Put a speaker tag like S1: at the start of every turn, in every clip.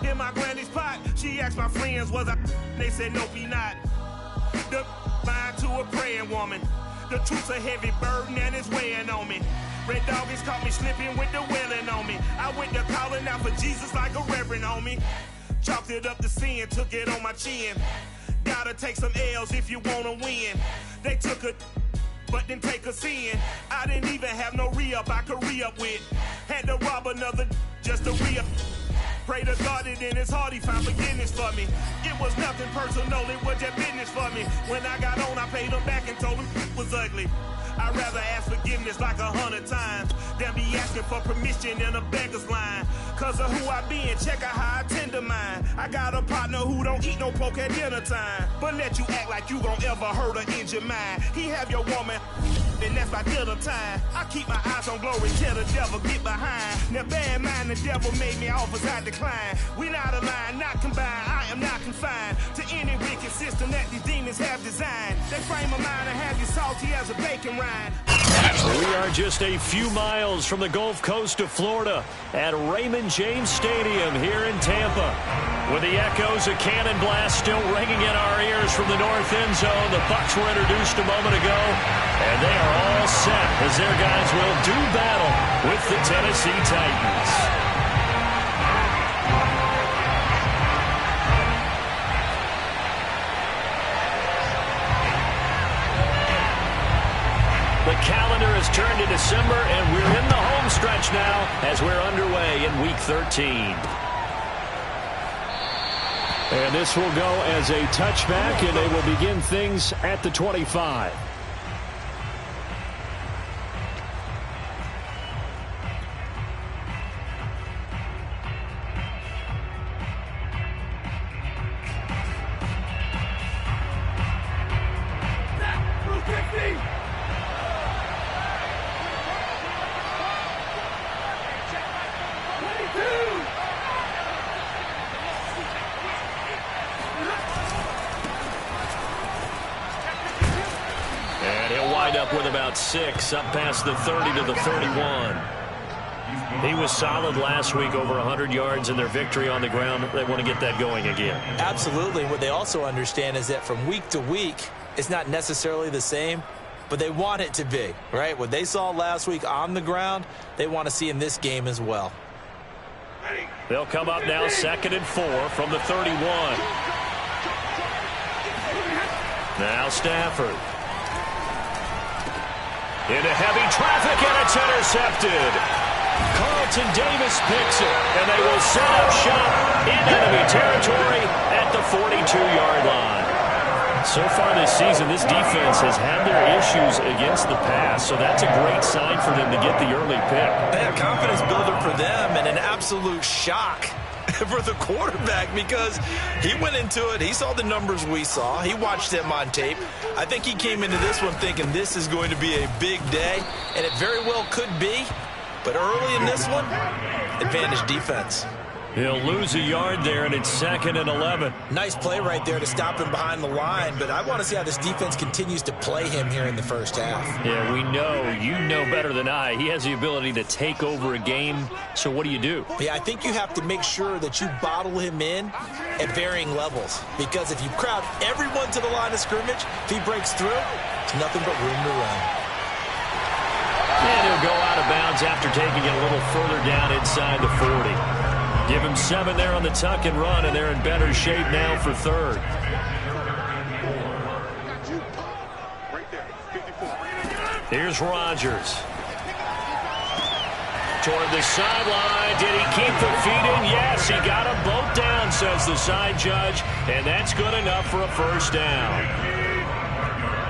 S1: In my granny's pot, she asked my friends, was I? They said, nope, he not. The mind to a praying woman. The truth's a heavy burden and it's weighing on me. Red doggies caught me slipping with the wailing on me. I went to calling out for Jesus like a reverend on me. Chalked it up to sin, took it on my chin. Gotta take some L's if you wanna win. They took a but didn't take us in. I didn't even have no re-up I could re-up with. Had to rob another just to re-up. Pray to God that in his heart he found forgiveness for me. It was nothing personal, it was just business for me. When I got on, I paid him back and told him it was ugly. I'd rather ask forgiveness like 100 times than be asking for permission in a beggar's line. Cause of who I be and check out how I tend to mine. I got a partner who don't eat no pork at dinner time, but let you act like you gon' ever hurt or injure mine. He have your woman, and that's by dinner time. I keep my eyes on glory till the devil get behind. Now bad mind, the devil made me offers I decline. We not aligned, not combined, I am not confined to any wicked system that these demons have designed. They frame a mind and have you salty as a bacon rind.
S2: We are just a few miles from the Gulf Coast of Florida at Raymond James Stadium here in Tampa. With the echoes of cannon blast still ringing in our ears from the north end zone, the Bucs were introduced a moment ago, and they are all set as their guys will do battle with the Tennessee Titans. The calendar has turned to December, and we're in the home stretch now as we're underway in Week 13. And this will go as a touchback, and they will begin things at the 25. With about 6 up past the 30 to the 31. He was solid last week, over 100 yards in their victory on the ground. They want to get that going again.
S3: Absolutely. What they also understand is that from week to week, it's not necessarily the same, but they want it to be, right? What they saw last week on the ground, they want to see in this game as well.
S2: They'll come up now 2nd and 4 from the 31. Now Stafford. Into heavy traffic, and it's intercepted. Carlton Davis picks it, and they will set up shop in enemy territory at the 42-yard line. So far this season, this defense has had their issues against the pass, so that's a great sign for them to get the early pick.
S3: Yeah, confidence builder for them, and an absolute shock for the quarterback, because he went into it, he saw the numbers we saw, he watched them on tape. I think he came into this one thinking this is going to be a big day, and it very well could be, but early in this one, advantage defense.
S2: He'll lose a yard there, and it's 2nd and 11.
S3: Nice play right there to stop him behind the line, but I want to see how this defense continues to play him here in the first half.
S2: Yeah, we know. You know better than I. He has the ability to take over a game, so what do you do?
S3: Yeah, I think you have to make sure that you bottle him in at varying levels, because if you crowd everyone to the line of scrimmage, if he breaks through, it's nothing but room to run.
S2: And he'll go out of bounds after taking it a little further down inside the 40. Give him 7 there on the tuck and run, and they're in better shape now for 3rd. Here's Rodgers. Toward the sideline. Did he keep the feet in? Yes, he got them both down, says the side judge, and that's good enough for a first down.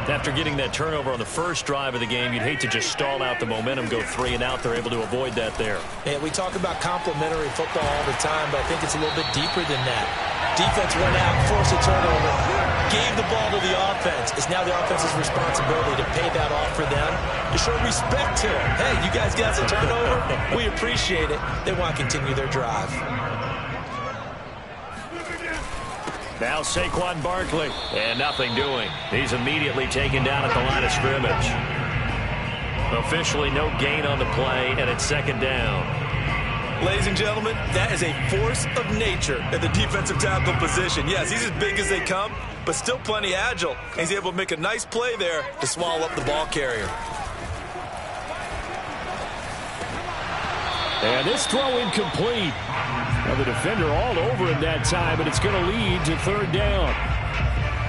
S2: After getting that turnover on the first drive of the game, you'd hate to just stall out the momentum, go 3 and out. They're able to avoid that there.
S3: Yeah, we talk about complementary football all the time, but I think it's a little bit deeper than that. Defense went out, forced a turnover, gave the ball to the offense. It's now the offense's responsibility to pay that off for them, to show respect to them. Hey, you guys got some turnover? We appreciate it. They want to continue their drive.
S2: Now Saquon Barkley, and nothing doing. He's immediately taken down at the line of scrimmage. Officially no gain on the play, and it's 2nd down.
S3: Ladies and gentlemen, that is a force of nature at the defensive tackle position. Yes, he's as big as they come, but still plenty agile. He's able to make a nice play there to swallow up the ball carrier.
S2: And this throw incomplete. Now the defender all over him that time, but it's going to lead to third down.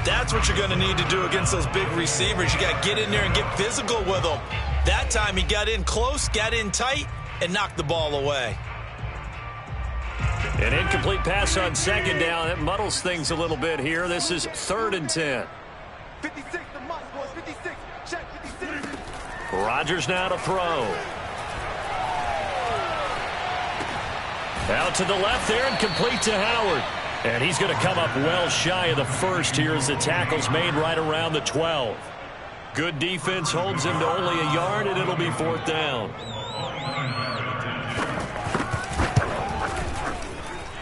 S3: That's what you're going to need to do against those big receivers. You got to get in there and get physical with them. That time he got in close, got in tight, and knocked the ball away.
S2: An incomplete pass on second down. It muddles things a little bit here. This is 3rd and 10.
S4: 56, the must was 56. Check 56.
S2: Rodgers now to throw. Out to the left there and complete to Howard. And he's going to come up well shy of the first here as the tackle's made right around the 12. Good defense holds him to only a yard, and it'll be 4th down.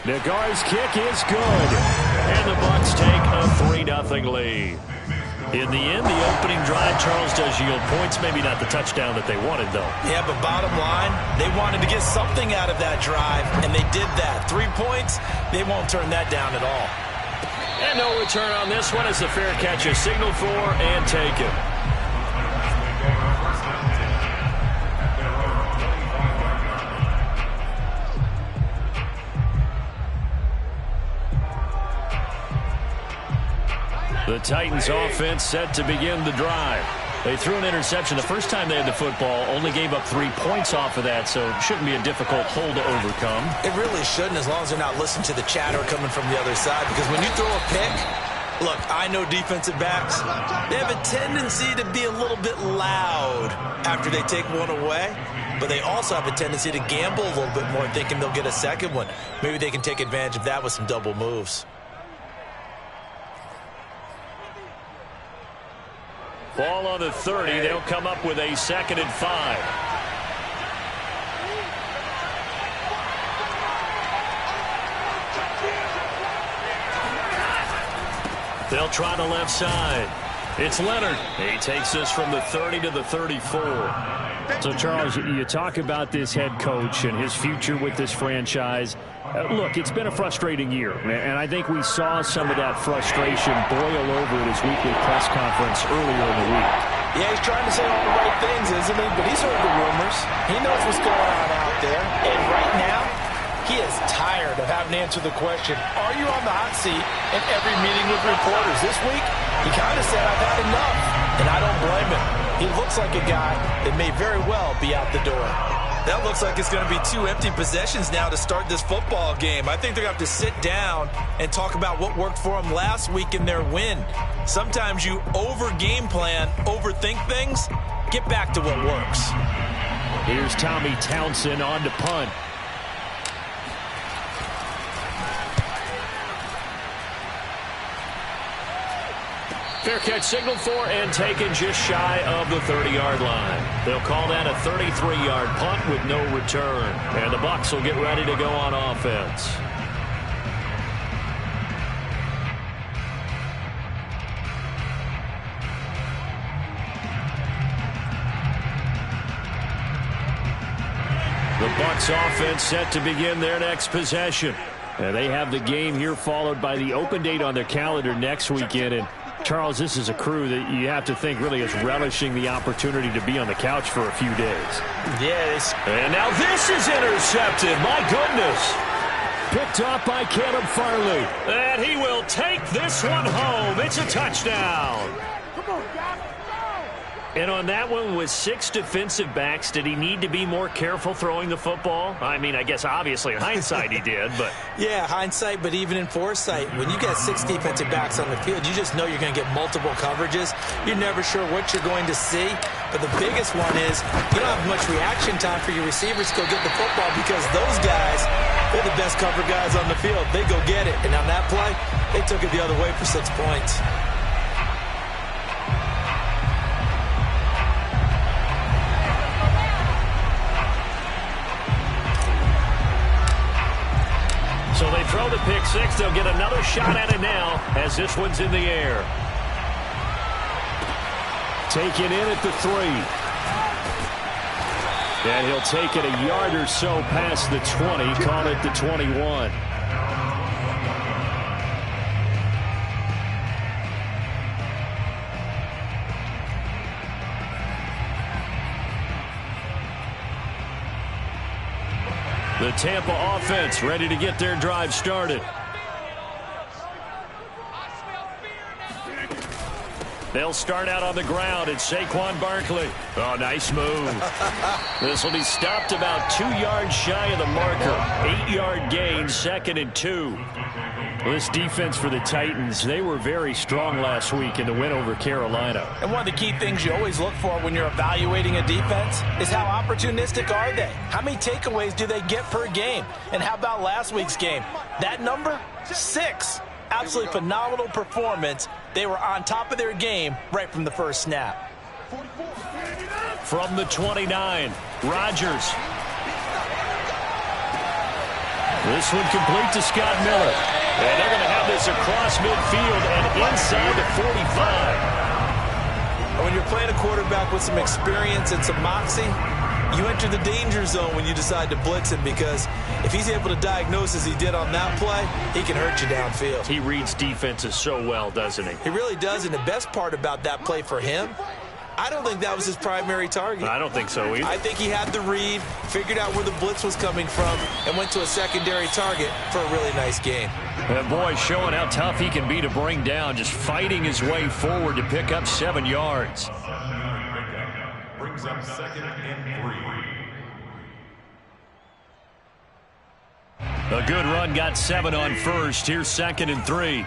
S2: Nagar's kick is good. And the Bucs take a 3-0 lead. In the end, the opening drive, Charles, does yield points. Maybe not the touchdown that they wanted, though.
S3: Yeah, but bottom line, they wanted to get something out of that drive, and they did that. 3 points, they won't turn that down at all.
S2: And no return on this one as the fair catch is signaled for and taken. The Titans offense set to begin the drive. They threw an interception the first time they had the football, only gave up 3 points off of that, so it shouldn't be a difficult hole to overcome.
S3: It really shouldn't, as long as they're not listening to the chatter coming from the other side, because when you throw a pick, look, I know defensive backs, they have a tendency to be a little bit loud after they take one away, but they also have a tendency to gamble a little bit more, thinking they'll get a second one. Maybe they can take advantage of that with some double moves.
S2: Ball on the 30. They'll come up with a 2nd and 5. They'll try the left side. It's Leonard. He takes this from the 30 to the 34. So, Charles, you talk about this head coach and his future with this franchise. Look, it's been a frustrating year, and I think we saw some of that frustration boil over at his weekly press conference earlier in the week.
S3: Yeah, he's trying to say all the right things, isn't he? But he's heard the rumors. He knows what's going on out there. And right now, he is tired of having to answer the question, are you on the hot seat in every meeting with reporters? This week, he kind of said, I've had enough. And I don't blame him. He looks like a guy that may very well be out the door. That looks like it's going to be 2 empty possessions now to start this football game. I think they're going to have to sit down and talk about what worked for them last week in their win. Sometimes you over-game plan, overthink things. Get back to what works.
S2: Here's Tommy Townsend on to punt. Fair catch signaled for and taken just shy of the 30-yard line. They'll call that a 33-yard punt with no return. And the Bucs will get ready to go on offense. The Bucs offense set to begin their next possession. They have the game here followed by the open date on their calendar next weekend. And Charles, this is a crew that you have to think really is relishing the opportunity to be on the couch for a few days.
S3: Yes.
S2: And now this is intercepted. My goodness. Picked off by Caleb Farley. And he will take this one home. It's a touchdown.
S4: Come on, guys.
S2: And on that one with 6 defensive backs, did he need to be more careful throwing the football? I mean, I guess obviously in hindsight he did, but...
S3: Yeah, hindsight, but even in foresight, when you got 6 defensive backs on the field, you just know you're going to get multiple coverages. You're never sure what you're going to see. But the biggest one is you don't have much reaction time for your receivers to go get the football because those guys, they're the best cover guys on the field. They go get it. And on that play, they took it the other way for 6 points.
S2: So they throw the pick six. They'll get another shot at it now as this one's in the air. Taken in at the 3. And he'll take it a yard or so past the 20, call it the 21. The Tampa offense ready to get their drive started. They'll start out on the ground. It's Saquon Barkley. Oh, nice move. This will be stopped about 2 yards shy of the marker. 8-yard gain, 2nd and 2. Well, this defense for the Titans, they were very strong last week in the win over Carolina.
S3: And one of the key things you always look for when you're evaluating a defense is how opportunistic are they? How many takeaways do they get per game? And how about last week's game? That number? 6. Absolutely phenomenal performance. They were on top of their game right from the first snap.
S2: From the 29, Rodgers. This one complete to Scott Miller. And they're going to have this across midfield and inside the 45.
S3: When you're playing a quarterback with some experience and some moxie, you enter the danger zone when you decide to blitz him, because if he's able to diagnose as he did on that play, he can hurt you downfield.
S2: He reads defenses so well, doesn't he?
S3: He really does, and the best part about that play for him, I don't think that was his primary target.
S2: I don't think so either.
S3: I think he had the read, figured out where the blitz was coming from, and went to a secondary target for a really nice gain.
S2: And boy, showing how tough he can be to bring down, just fighting his way forward to pick up 7 yards.
S5: Brings up 2nd and 3.
S2: A good run got 7 on first. Here's 2nd and 3.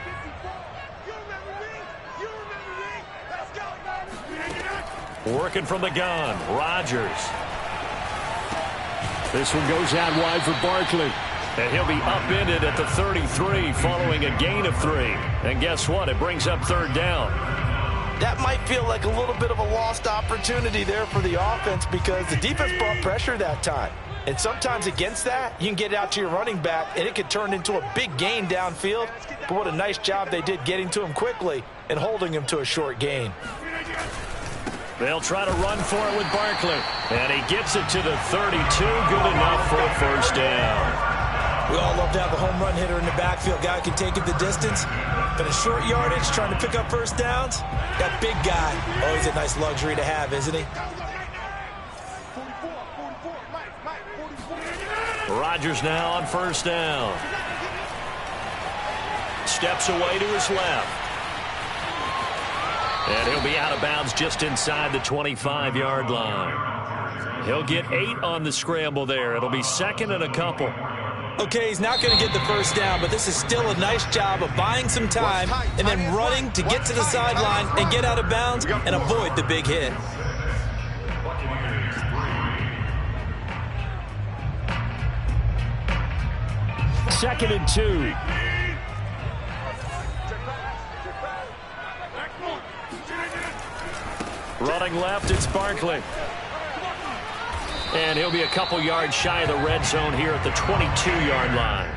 S2: Working from the gun, Rodgers. This one goes out wide for Barkley. And he'll be upended at the 33 following a gain of 3. And guess what? It brings up 3rd down.
S3: That might feel like a little bit of a lost opportunity there for the offense, because the defense brought pressure that time. And sometimes against that, you can get out to your running back, and it could turn into a big gain downfield. But what a nice job they did getting to him quickly and holding him to a short gain.
S2: They'll try to run for it with Barkley. And he gets it to the 32. Good enough for a 1st down.
S3: We all love to have a home run hitter in the backfield. Guy can take it the distance. But a short yardage, trying to pick up 1st downs, that big guy, always a nice luxury to have, isn't he?
S2: Rodgers now on 1st down. Steps away to his left. And he'll be out of bounds just inside the 25-yard line. He'll get 8 on the scramble there. It'll be 2nd and a couple.
S3: Okay, he's not going to get the 1st down, but this is still a nice job of buying some time and then running to get to the sideline and get out of bounds and avoid the big hit.
S2: Second and 2. Running left, it's Barkley. And he'll be a couple yards shy of the red zone here at the 22-yard line.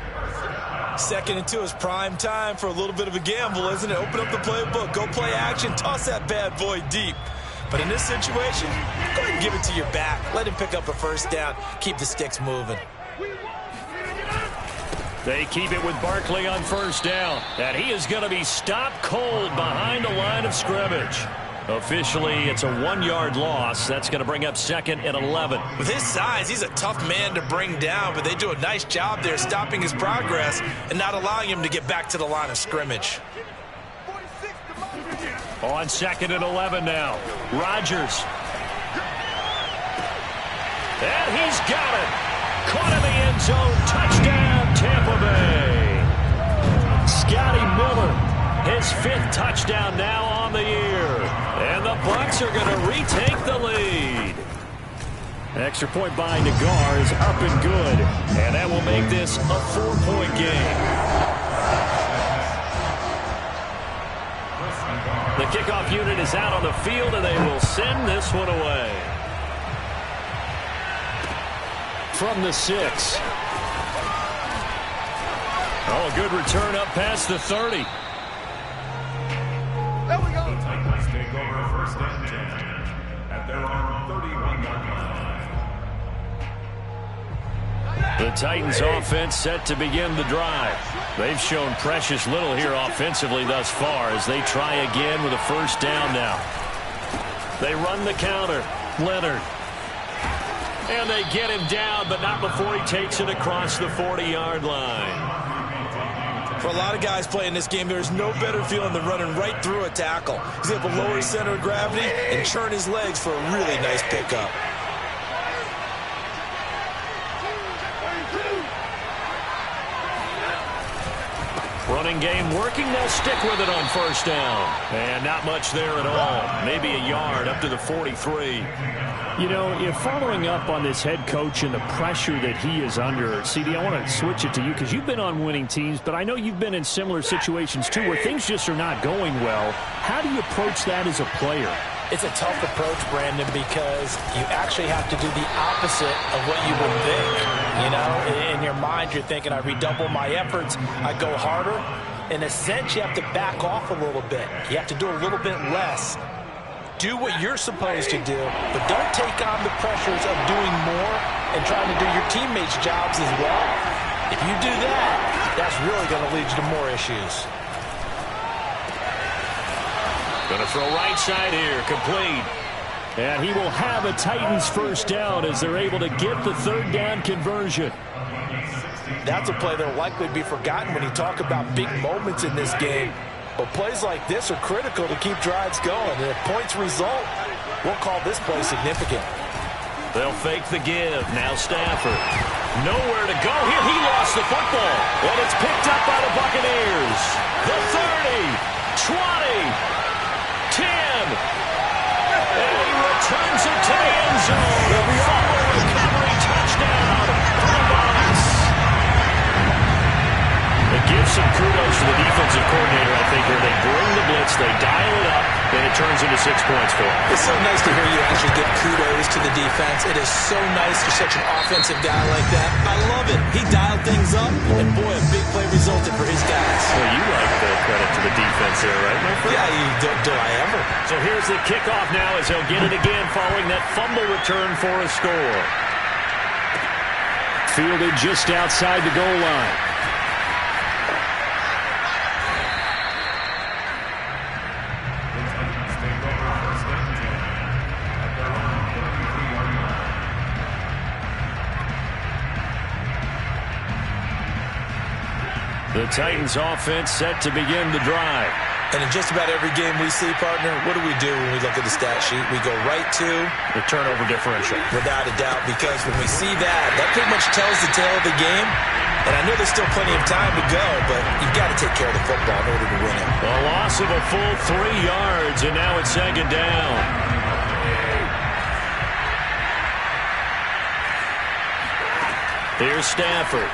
S3: 2nd and 2 is prime time for a little bit of a gamble, isn't it? Open up the playbook, go play action, toss that bad boy deep. But in this situation, go ahead and give it to your back. Let him pick up a 1st down. Keep the sticks moving.
S2: They keep it with Barkley on 1st down. And he is going to be stopped cold behind the line of scrimmage. Officially, it's a 1-yard loss. That's going to bring up 2nd and 11.
S3: With his size, he's a tough man to bring down, but they do a nice job there stopping his progress and not allowing him to get back to the line of scrimmage.
S2: On 2nd and 11 now. Rodgers. And he's got it. Caught in the end zone. Touchdown, Tampa Bay. Scotty Miller, his 5th touchdown now on the year. And the Bucs are going to retake the lead. Extra point by Nagar is up and good. And that will make this a 4-point game. The kickoff unit is out on the field, and they will send this one away. From the 6. Oh, a good return up past the 30.
S5: There we go. The Titans take over 1st and 10 at their own 31-yard line.
S2: The Titans offense set to begin the drive. They've shown precious little here offensively thus far as they try again with a first down now. They run the counter. Leonard. And they get him down, but not before he takes it across the 40-yard line.
S3: For a lot of guys playing this game, there's no better feeling than running right through a tackle. He's able to lower his center of gravity and churn his legs for a really nice pickup.
S2: Running game working. They'll stick with it on first down. And not much there at all. Maybe a yard up to the 43.
S6: You know, following up on this head coach and the pressure that he is under, CD, I want to switch it to you because you've been on winning teams, but I know you've been in similar situations too where things just are not going well. How do you approach that as a player?
S7: It's a tough approach, Brandon, because you actually have to do the opposite of what you would think. You know, in your mind, you're thinking, I redouble my efforts, I go harder. In a sense, you have to back off a little bit. You have to do a little bit less. Do what you're supposed to do, but don't take on the pressures of doing more and trying to do your teammates' jobs as well. If you do that, that's really going to lead you to more issues.
S2: Going to throw right side here, complete.
S6: And he will have a Titans first down as they're able to get the third down conversion.
S7: That's a play that will likely be forgotten when you talk about big moments in this game. But plays like this are critical to keep drives going. And if points result, we'll call this play significant.
S2: They'll fake the give. Now Stafford. Nowhere to go here. He lost the football. And it's picked up by the Buccaneers. The 30, 20, 10. And he returns it to the end zone. A fumble recovery touchdown for the Bucs. It gives some kudos to the defensive coordinator, I think, where they bring the blitz, they dial it up, and it turns into 6 points for them.
S7: It's so nice to hear you actually give kudos to the defense. It is so nice for such an offensive guy like that. I love it. He dialed things up, and boy, a big play resulted for his guys.
S2: Well, you like the credit to the defense there, right, my friend?
S7: Yeah, do I ever.
S2: So here's the kickoff now as he'll get it again following that fumble return for a score.
S6: Fielded just outside the goal line.
S2: The Titans offense set to begin the drive.
S3: And in just about every game we see, partner, what do we do when we look at the stat sheet? We go right to
S2: the turnover differential.
S3: Without a doubt, because when we see that, that pretty much tells the tale of the game. And I know there's still plenty of time to go, but you've got to take care of the football in order to win it.
S2: A loss of a full 3 yards, and now it's second down. Here's Stafford.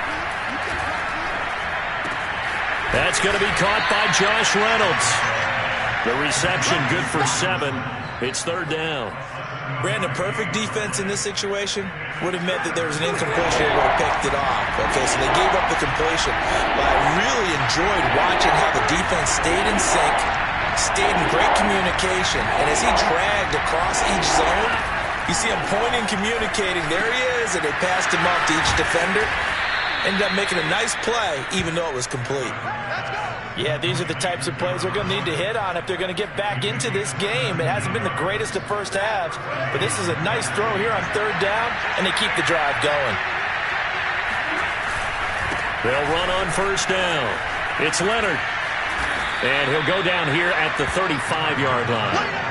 S2: That's going to be caught by Josh Reynolds. The reception good for 7. It's third down.
S3: Brandon, perfect defense in this situation would have meant that there was an incompletion that would have picked it off. Okay, so they gave up the completion. But I really enjoyed watching how the defense stayed in sync, stayed in great communication. And as he dragged across each zone, you see him pointing, communicating. There he is, and they passed him off to each defender. Ended up making a nice play, even though it was complete.
S7: Yeah, these are the types of plays they're going to need to hit on if they're going to get back into this game. It hasn't been the greatest of first halves, but this is a nice throw here on third down, and they keep the drive going.
S2: They'll run on first down. It's Leonard. And he'll go down here at the 35-yard line.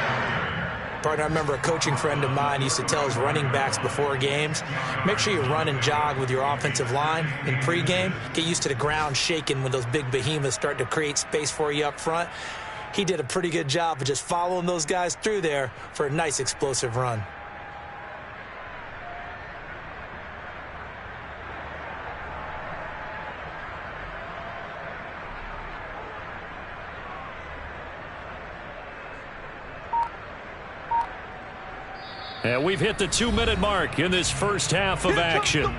S7: Partner, I remember a coaching friend of mine used to tell his running backs before games, make sure you run and jog with your offensive line in pregame. Get used to the ground shaking when those big behemoths start to create space for you up front. He did a pretty good job of just following those guys through there for a nice explosive run.
S2: And we've hit the 2-minute mark in this first half of action.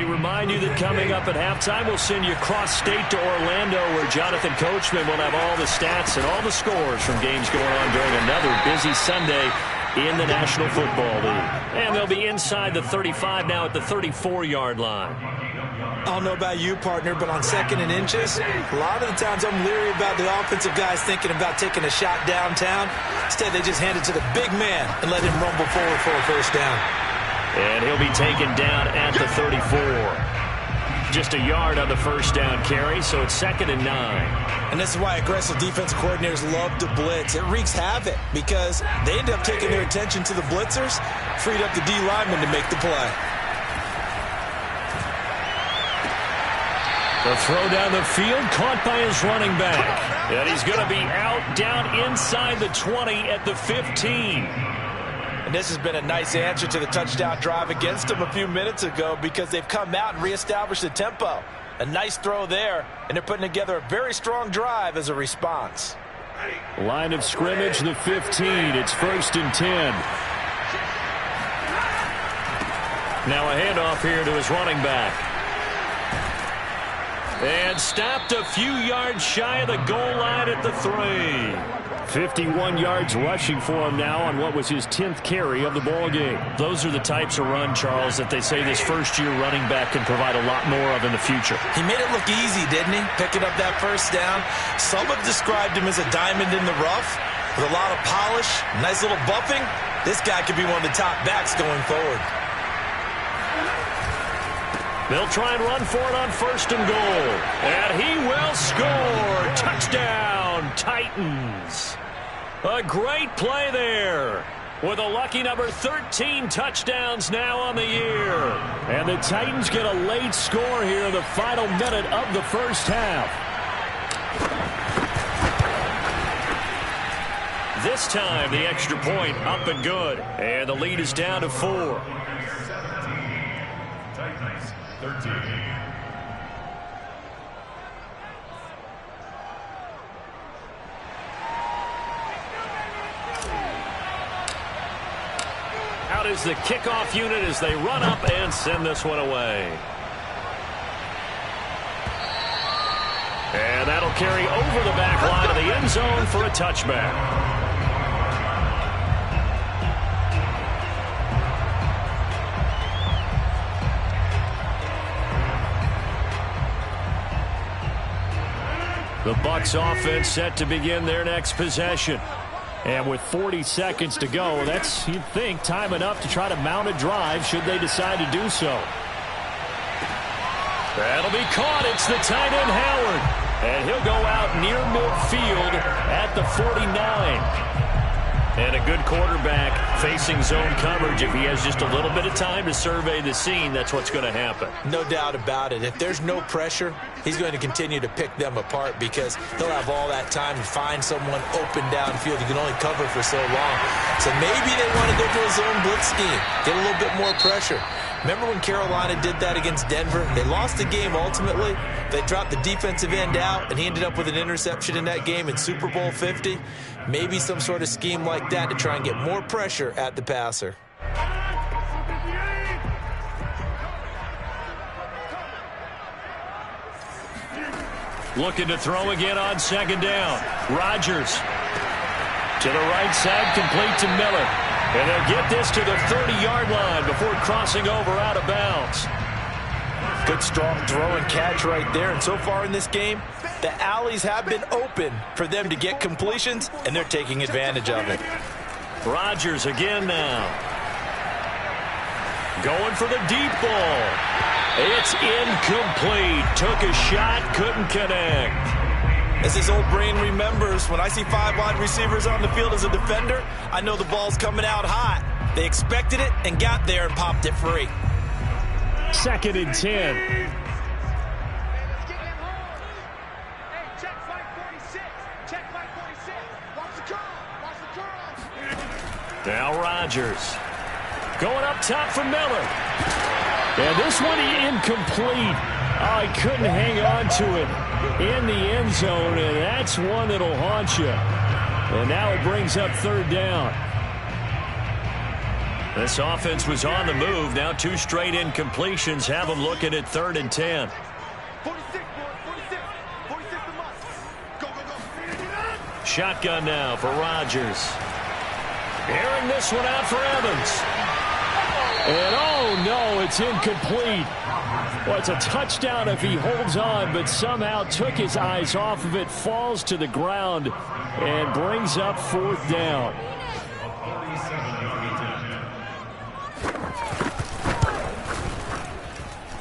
S2: we remind you that coming up at halftime, we'll send you cross-state to Orlando, where Jonathan Coachman will have all the stats and all the scores from games going on during another busy Sunday in the National Football League. And they'll be inside the 35 now at the 34-yard line.
S7: I don't know about you, partner, but on 2nd and inches, a lot of the times I'm leery about the offensive guys thinking about taking a shot downtown. Instead, they just hand it to the big man and let him rumble forward for a first down.
S2: And he'll be taken down at the 34. Just a yard on the first down carry, so it's 2nd and 9.
S7: And this is why aggressive defensive coordinators love to blitz. It wreaks havoc because they end up taking their attention to the blitzers, freed up the D lineman to make the play.
S2: The throw down the field, caught by his running back. And he's going to be out down inside the 20 at the 15.
S7: And this has been a nice answer to the touchdown drive against them a few minutes ago because they've come out and reestablished the tempo. A nice throw there, and they're putting together a very strong drive as a response.
S6: Line of scrimmage, the 15. It's 1st and 10.
S2: Now a handoff here to his running back. And stopped a few yards shy of the goal line at the 3.
S6: 51 yards rushing for him now on what was his 10th carry of the ball game.
S2: Those are the types of run, Charles, that they say this first-year running back can provide a lot more of in the future.
S7: He made it look easy, didn't he? Picking up that first down. Some have described him as a diamond in the rough with a lot of polish, nice little buffing. This guy could be one of the top backs going forward.
S2: They'll try and run for it on 1st and goal. And he will score. Touchdown, Titans. A great play there. With a lucky number 13 touchdowns now on the year.
S6: And the Titans get a late score here in the final minute of the first half.
S2: This time, the extra point up and good. And the lead is down to 4.
S5: Titans, 13.
S2: Out is the kickoff unit as they run up and send this one away. And that'll carry over the back line of the end zone for a touchback. The Bucs offense set to begin their next possession.
S6: And with 40 seconds to go, that's, you'd think, time enough to try to mount a drive should they decide to do so.
S2: That'll be caught. It's the tight end, Howard. And he'll go out near midfield at the 49. And a good quarterback facing zone coverage. If he has just a little bit of time to survey the scene, that's what's going to happen.
S7: No doubt about it. If there's no pressure, he's going to continue to pick them apart because he'll have all that time to find someone open downfield. He can only cover for so long. So maybe they want to go to a zone blitz scheme, get a little bit more pressure. Remember when Carolina did that against Denver? They lost the game ultimately. They dropped the defensive end out, and he ended up with an interception in that game in Super Bowl 50. Maybe some sort of scheme like that to try and get more pressure at the passer.
S2: Looking to throw again on 2nd down. Rodgers to the right side, complete to Miller. And they'll get this to the 30-yard line before crossing over out of bounds.
S7: Good strong throw and catch right there. And so far in this game, the alleys have been open for them to get completions, and they're taking advantage of it.
S2: Rodgers again now. Going for the deep ball. It's incomplete. Took a shot, couldn't connect.
S7: As his old brain remembers, when I see 5 wide receivers on the field as a defender, I know the ball's coming out hot. They expected it and got there and popped it free.
S6: 2nd and 10.
S2: Now Rodgers going up top for Miller.
S6: And this one incomplete. Oh, he couldn't hang on to it in the end zone, and that's one that'll haunt you. And now it brings up 3rd down.
S2: This offense was on the move. Now 2 straight incompletions have them looking at 3rd and 10.
S4: 46, boys, 46. 46 the Bucs. Go, go, go.
S2: Shotgun now for Rodgers. Airing this one out for Evans.
S6: And oh no, it's incomplete. Well, it's a touchdown if he holds on, but somehow took his eyes off of it, falls to the ground, and brings up 4th down.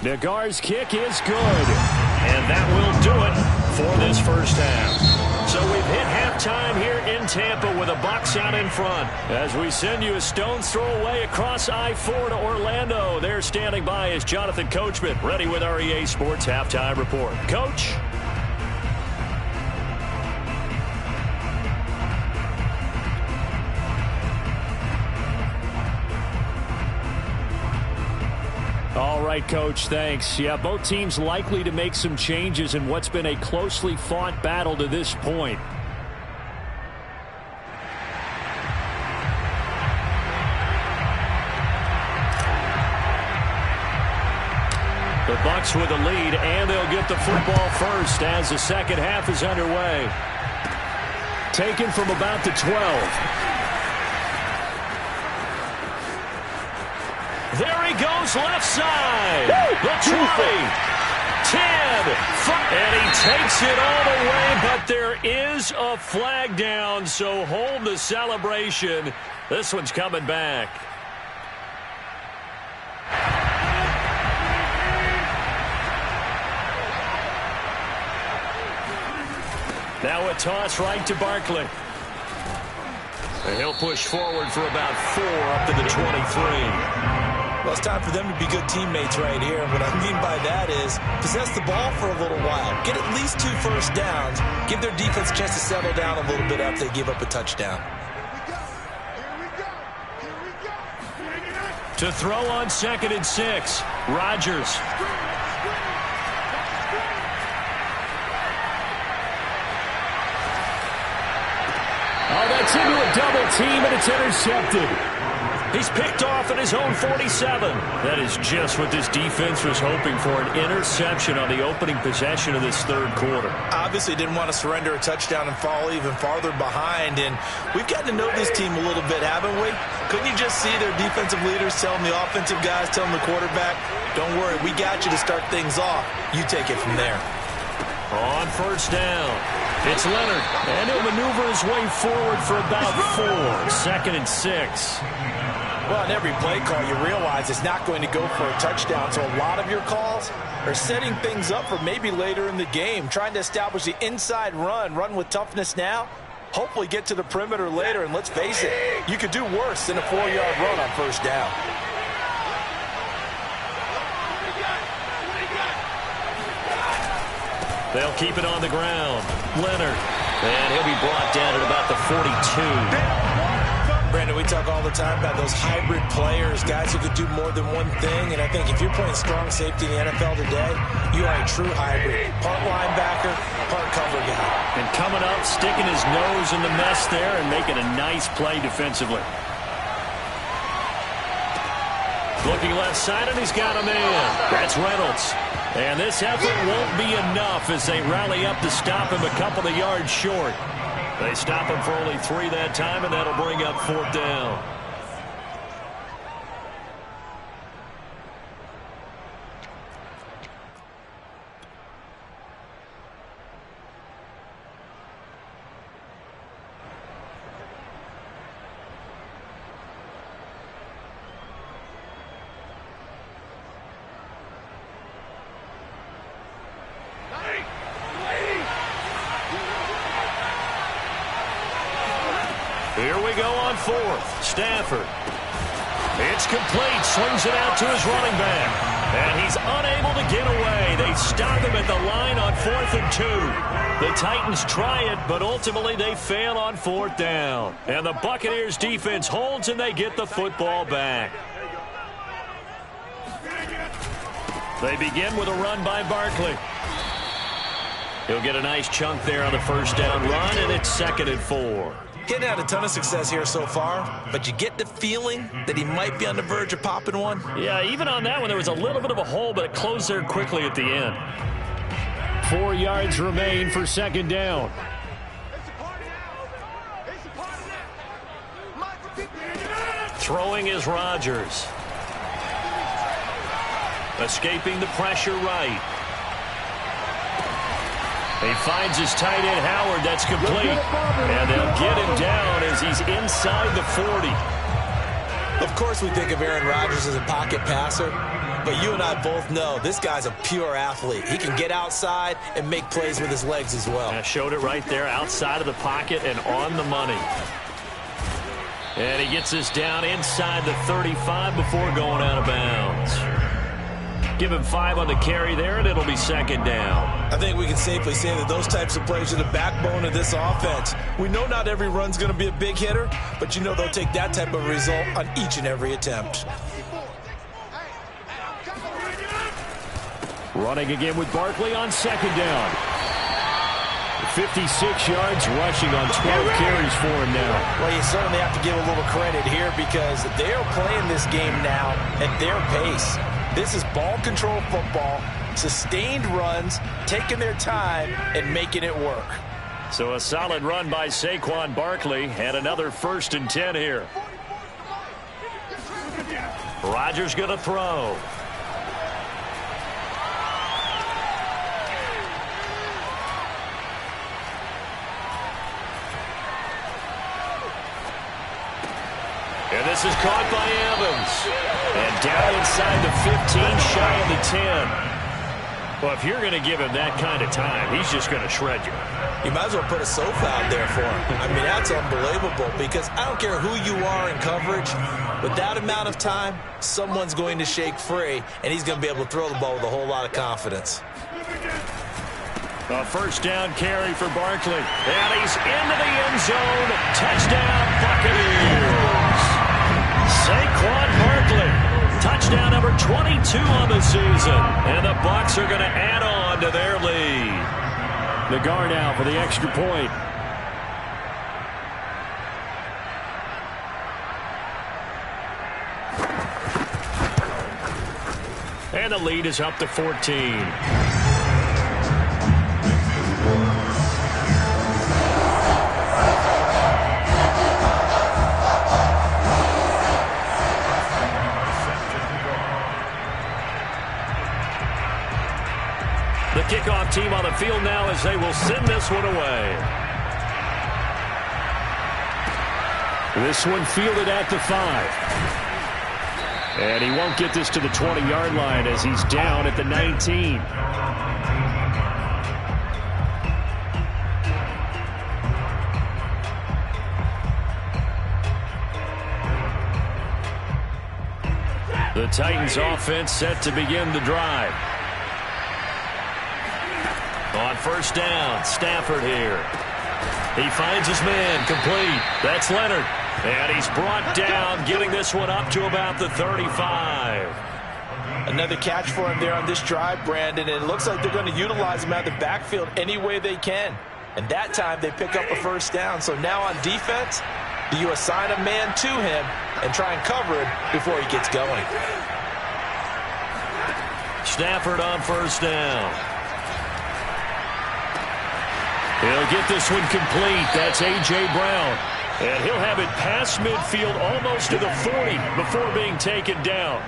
S6: Nagar's kick is good.
S2: And that will do it for this first half. So we've hit halftime here in Tampa with the Bucs out in front. As we send you a stone's throw away across I-4 to Orlando. There standing by is Jonathan Coachman, ready with our EA Sports Halftime Report. Coach?
S6: All right, Coach, thanks. Yeah, both teams likely to make some changes in what's been a closely fought battle to this point.
S2: The Bucs with a lead, and they'll get the football first as the second half is underway.
S6: Taken from about the 12.
S2: There he goes, left side. The 20, 10, 5, and he takes it all the way, but there is a flag down, so hold the celebration. This one's coming back. Now a toss right to Barkley. And he'll push forward for about 4 up to the 23.
S7: Well, it's time for them to be good teammates right here. And what I mean by that is possess the ball for a little while. Get at least 2 first downs. Give their defense a chance to settle down a little bit after they give up a touchdown.
S2: To throw on 2nd and 6. Rodgers.
S6: Oh, that's into a double team, and it's intercepted.
S2: He's picked off at his own 47. That is just what this defense was hoping for, an interception on the opening possession of this 3rd quarter.
S3: Obviously didn't want to surrender a touchdown and fall even farther behind, and we've gotten to know this team a little bit, haven't we? Couldn't you just see their defensive leaders telling the offensive guys, telling the quarterback, don't worry, we got you to start things off. You take it from there.
S2: On 1st down, it's Leonard, and he'll maneuver his way forward for about 4. 2nd and 6.
S7: Well, in every play call, you realize it's not going to go for a touchdown. So a lot of your calls are setting things up for maybe later in the game, trying to establish the inside run with toughness now, hopefully get to the perimeter later. And let's face it, you could do worse than a 4-yard run on 1st down.
S2: They'll keep it on the ground. Leonard, and he'll be brought down at about the 42.
S7: Brandon, we talk all the time about those hybrid players, guys who could do more than one thing. And I think if you're playing strong safety in the NFL today, you are a true hybrid. Part linebacker, part cover guy.
S2: And coming up, sticking his nose in the mess there and making a nice play defensively. Looking left side, and he's got a man. That's Reynolds. And this effort won't be enough as they rally up to stop him a couple of yards short. They stop him for only 3 that time, and that'll bring up 4th down. Here we go on 4th. Stafford. It's complete. Swings it out to his running back. And he's unable to get away. They stop him at the line on 4th and 2. The Titans try it, but ultimately they fail on 4th down. And the Buccaneers defense holds, and they get the football back. They begin with a run by Barkley. He'll get a nice chunk there on the 1st down run, and it's 2nd and 4.
S3: He hadn't had a ton of success here so far, but you get the feeling that he might be on the verge of popping one.
S2: Yeah, even on that one, there was a little bit of a hole, but it closed there quickly at the end.
S6: 4 yards remain for second down.
S2: Throwing is Rodgers. Escaping the pressure right. He finds his tight end, Howard. That's complete. And they'll get him down as he's inside the 40.
S3: Of course we think of Aaron Rodgers as a pocket passer, but you and I both know this guy's a pure athlete. He can get outside and make plays with his legs as well.
S2: I showed it right there, outside of the pocket and on the money. And he gets us down inside the 35 before going out of bounds. Give him 5 on the carry there, and it'll be second down.
S3: I think we can safely say that those types of plays are the backbone of this offense. We know not every run's going to be a big hitter, but you know they'll take that type of result on each and every attempt.
S6: Running again with Barkley on second down. 56 yards rushing on 12 carries for him now.
S7: Well, you certainly have to give a little credit here because they're playing this game now at their pace. This is ball control football, sustained runs, taking their time and making it work.
S2: So a solid run by Saquon Barkley and another 1st and 10 here. Rodgers going to throw. And this is caught by Evans. And down inside the 15, shy of the 10. Well, if you're going to give him that kind of time, he's just going to shred you.
S3: You might as well put a sofa out there for him. I mean, that's unbelievable because I don't care who you are in coverage. With that amount of time, someone's going to shake free, and he's going to be able to throw the ball with a whole lot of confidence.
S2: A 1st down carry for Barkley. And he's into the end zone. Touchdown, Buccaneers. Saquon Barkley, touchdown number 22 on the season. And the Bucs are going to add on to their lead.
S6: The guard out for the extra point.
S2: And the lead is up to 14. The kickoff team on the field now as they will send this one away.
S6: This one fielded at the 5. And he won't get this to the 20-yard line as he's down at the 19.
S2: The Titans offense set to begin the drive. On 1st down, Stafford here. He finds his man, complete. That's Leonard. And he's brought down, getting this one up to about the 35.
S7: Another catch for him there on this drive, Brandon. And it looks like they're going to utilize him out of the backfield any way they can. And that time they pick up a 1st down. So now on defense, do you assign a man to him and try and cover him before he gets going?
S2: Stafford on 1st down. He'll get this one complete. That's A.J. Brown. And he'll have it past midfield almost to the 40 before being taken down.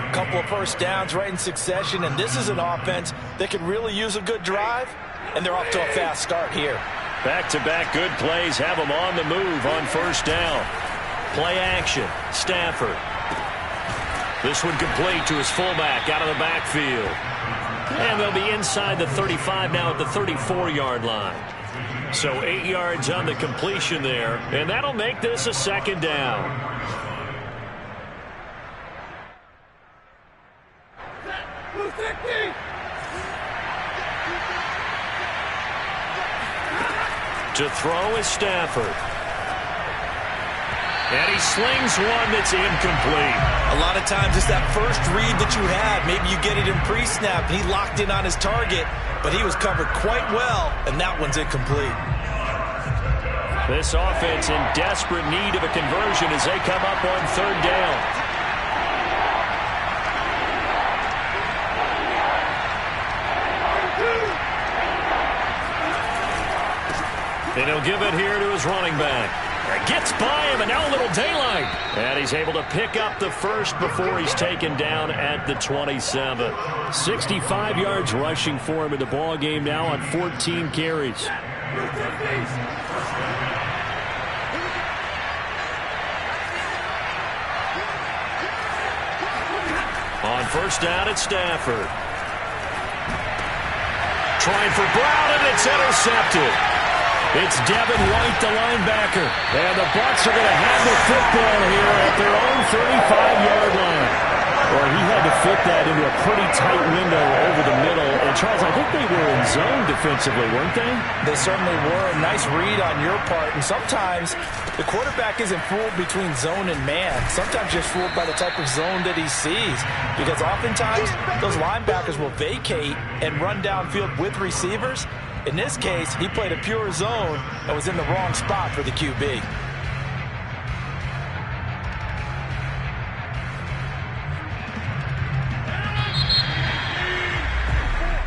S7: A couple of 1st downs right in succession, and this is an offense that could really use a good drive, and they're off to a fast start here.
S2: Back-to-back good plays have them on the move on 1st down. Play action, Stafford. This one complete to his fullback out of the backfield. And they'll be inside the 35 now at the 34-yard line. So 8 yards on the completion there, and that'll make this a 2nd down. To throw is Stafford. And he slings one that's incomplete.
S3: A lot of times it's that first read that you had. Maybe you get it in pre-snap. He locked in on his target, but he was covered quite well, and that one's incomplete.
S2: This offense in desperate need of a conversion as they come up on third down. And he'll give it here to his running back. Gets by him, and now a little daylight. And he's able to pick up the first before he's taken down at the 27.
S6: 65 yards rushing for him in the ball game now on 14 carries.
S2: On first down, it's Stafford. Trying for Brown, and it's intercepted. It's Devin White, the linebacker. And the Bucs are going to have the football here at their own 35-yard line. Well, he had to fit that into a pretty tight window over the middle. And, Charles, I think they were in zone defensively, weren't they?
S7: They certainly were. A nice read on your part. And sometimes the quarterback isn't fooled between zone and man. Sometimes just fooled by the type of zone that he sees. Because oftentimes those linebackers will vacate and run downfield with receivers. In this case, he played a pure zone and was in the wrong spot for the QB.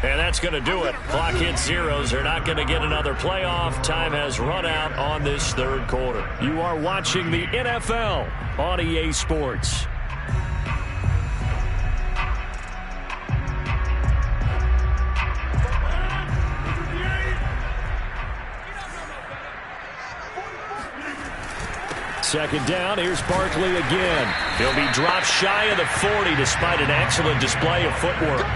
S2: And that's going to do it. Clock hits zeros. They're not going to get another playoff. Time has run out on this third quarter. You are watching the NFL on EA Sports. Second down, here's Barkley again. He'll be dropped shy of the 40 despite an excellent display of footwork.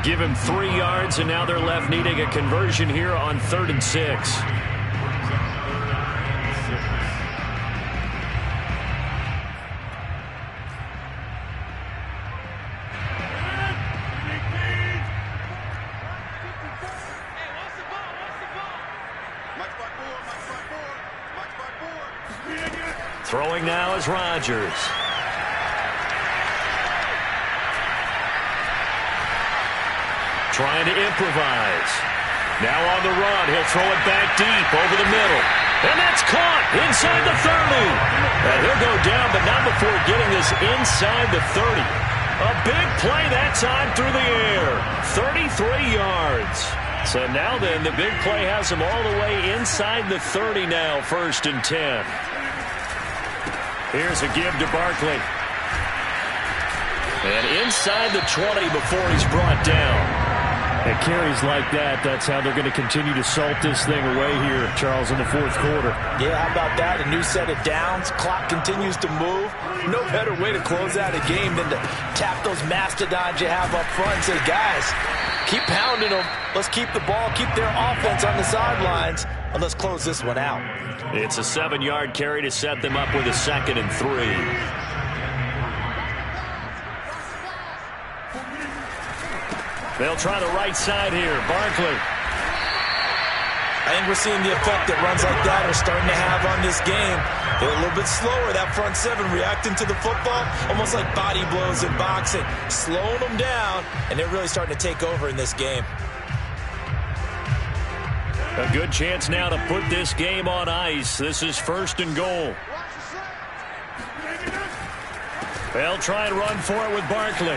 S2: Give him 3 yards, and now they're left needing a conversion here on 3rd and 6. Throwing now is Rodgers. Trying to improvise. Now on the run. He'll throw it back deep over the middle. And that's caught inside the 30. And he'll go down, but not before getting this inside the 30. A big play that time through the air. 33 yards. So now then, the big play has him all the way inside the 30 now, 1st and 10. Here's a give to Barkley. And inside the 20 before he's brought down.
S6: At carries like that, that's how they're going to continue to salt this thing away here, Charles, in the 4th quarter.
S7: Yeah, how about that? A new set of downs. Clock continues to move. No better way to close out a game than to tap those mastodons you have up front and say, guys, keep pounding them. Let's keep the ball, keep their offense on the sidelines, and let's close this one out.
S2: It's a 7-yard carry to set them up with a 2nd and 3. They'll try the right side here. Barkley.
S7: I think we're seeing the effect that runs like that are starting to have on this game. They're a little bit slower, that front 7, reacting to the football, almost like body blows in boxing, slowing them down, and they're really starting to take over in this game.
S2: A good chance now to put this game on ice. This is 1st and goal. They'll try and run for it with Barkley.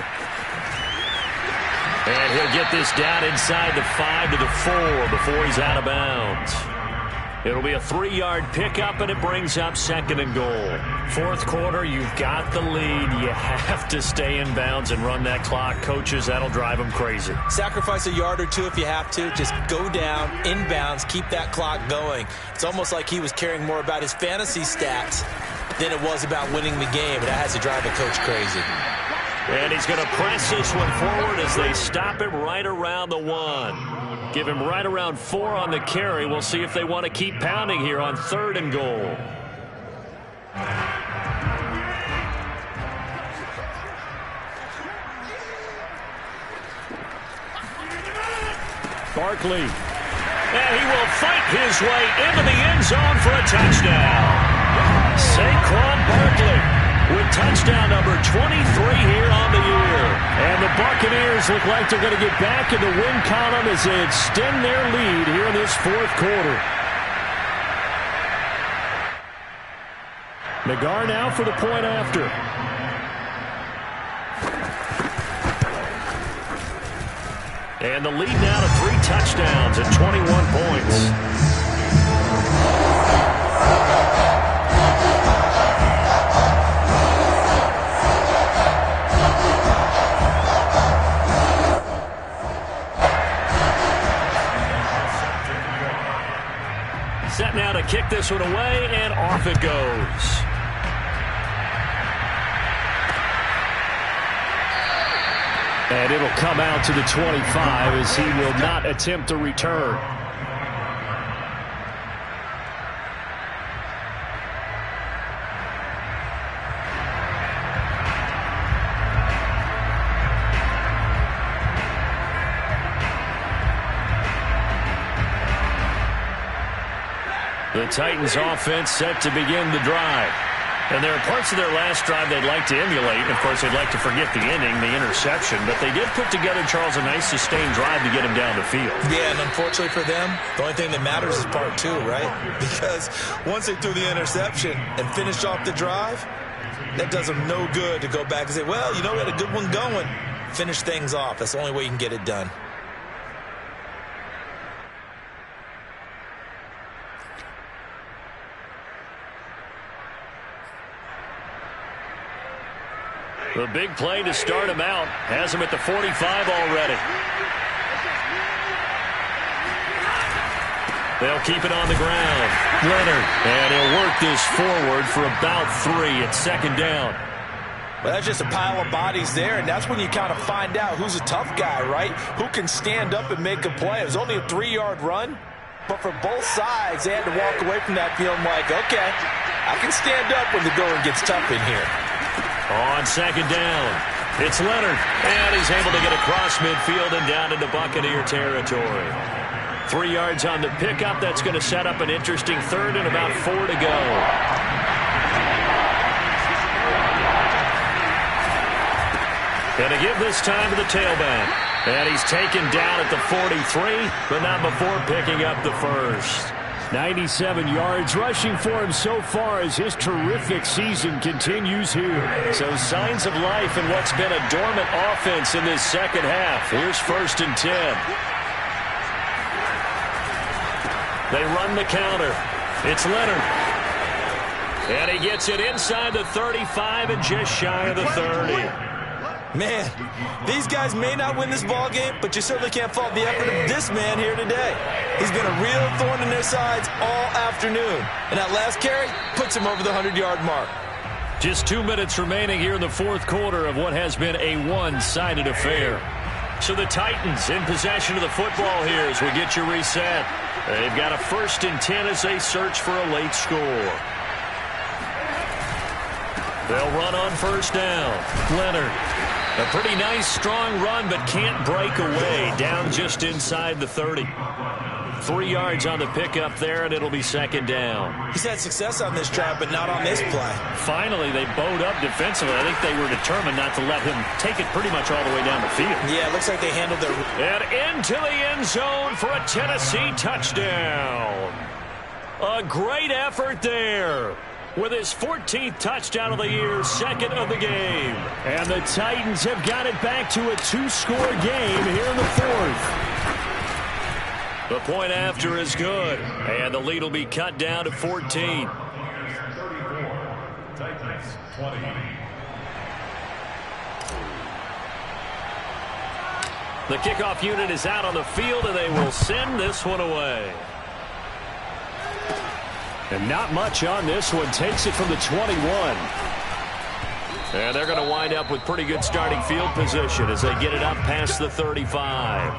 S2: And he'll get this down inside the 5 to the 4 before he's out of bounds. It'll be a 3-yard pickup, and it brings up 2nd and goal. 4th quarter, you've got the lead. You have to stay in bounds and run that clock. Coaches, that'll drive them crazy.
S7: Sacrifice a yard or two if you have to. Just go down, in bounds, keep that clock going. It's almost like he was caring more about his fantasy stats than it was about winning the game. That has to drive a coach crazy.
S2: And he's going to press this one forward as they stop him right around the 1. Give him right around 4 on the carry. We'll see if they want to keep pounding here on 3rd and goal.
S6: Barkley.
S2: And he will fight his way into the end zone for a touchdown. Saquon Barkley with touchdown number 23 here on the year. And the Buccaneers look like they're going to get back in the win column as they extend their lead here in this 4th quarter.
S6: Nagar now for the point after. And the lead now to 3 touchdowns and 21 points. Set now to kick this one away, and off it goes. And it'll come out to the 25 as he will not attempt a return. The Titans offense set to begin the drive. And there are parts of their last drive they'd like to emulate. Of course, they'd like to forget the ending, the interception. But they did put together, Charles, a nice sustained drive to get him down the field.
S3: Yeah, and unfortunately for them, the only thing that matters is part 2, right? Because once they threw the interception and finished off the drive, that does them no good to go back and say, well, you know, we had a good one going. Finish things off. That's the only way you can get it done.
S6: The big play to start him out. Has him at the 45 already. They'll keep it on the ground. Leonard. And he'll work this forward for about 3 at second down.
S7: Well, that's just a pile of bodies there, and that's when you kind of find out who's a tough guy, right? Who can stand up and make a play. It was only a 3-yard run, but for both sides, they had to walk away from that feeling like, okay, I can stand up when the going gets tough in here.
S6: On second down, it's Leonard, and he's able to get across midfield and down into Buccaneer territory. 3 yards on the pickup. That's going to set up an interesting third and about 4 to go. And to give this time to the tailback. And he's taken down at the 43, but not before picking up the first. 97 yards rushing for him so far as his terrific season continues here. So signs of life in what's been a dormant offense in this second half. Here's 1st and 10. They run the counter. It's Leonard. And he gets it inside the 35 and just shy of the 30.
S7: Man, these guys may not win this ball game, but you certainly can't fault the effort of this man here today. He's been a real thorn in their sides all afternoon. And that last carry puts him over the 100-yard mark.
S6: Just 2 minutes remaining here in the fourth quarter of what has been a one-sided affair. So the Titans in possession of the football here as we get you reset. They've got a 1st and 10 as they search for a late score. They'll run on 1st down. Leonard. A pretty nice, strong run, but can't break away. Down just inside the 30. 3 yards on the pickup there, and it'll be 2nd down.
S7: He's had success on this drive, but not on this play.
S6: Finally, they bowed up defensively. I think they were determined not to let him take it pretty much all the way down the field.
S7: Yeah, it looks like they handled their...
S6: And into the end zone for a Tennessee touchdown. A great effort there. With his 14th touchdown of the year, 2nd of the game. And the Titans have got it back to a 2-score game here in the 4th. The point after is good. And the lead will be cut down to 14.
S5: 34, Titans 20.
S6: The kickoff unit is out on the field, and they will send this one away. And not much on this one. Takes it from the 21. And they're going to wind up with pretty good starting field position as they get it up past the 35.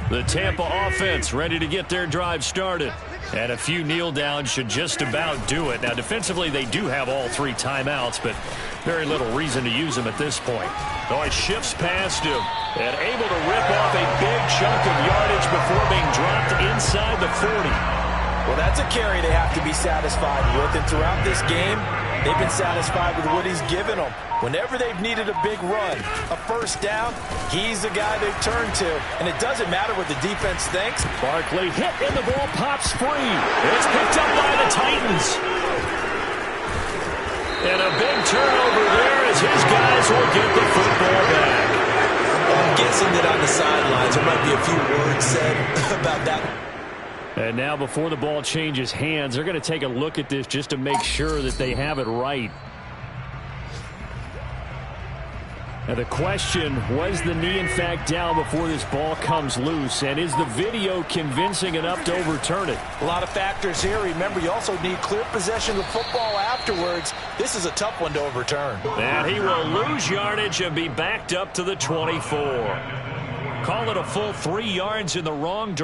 S6: The Tampa offense ready to get their drive started. And a few kneel downs should just about do it. Now, defensively, they do have all 3 timeouts, but very little reason to use them at this point. Oh, he shifts past him and able to rip off a big chunk of yardage before being dropped inside the 40.
S7: Well, that's a carry they have to be satisfied with. And throughout this game, They've been satisfied with what he's given them. Whenever they've needed a big run, a first down, he's the guy they've turned to. And it doesn't matter what the defense thinks.
S6: Barkley hit and the ball pops free. It's picked up by the Titans. And a big turnover there as his guys will get the football back.
S3: I'm guessing that on the sidelines there might be a few words said about that.
S6: And now before the ball changes hands, they're going to take a look at this just to make sure that they have it right. Now the question, was the knee in fact down before this ball comes loose? And is the video convincing enough to overturn it?
S7: A lot of factors here. Remember, you also need clear possession of the football afterwards. This is a tough one to overturn.
S6: And he will lose yardage and be backed up to the 24. Call it a full 3 yards in the wrong direction.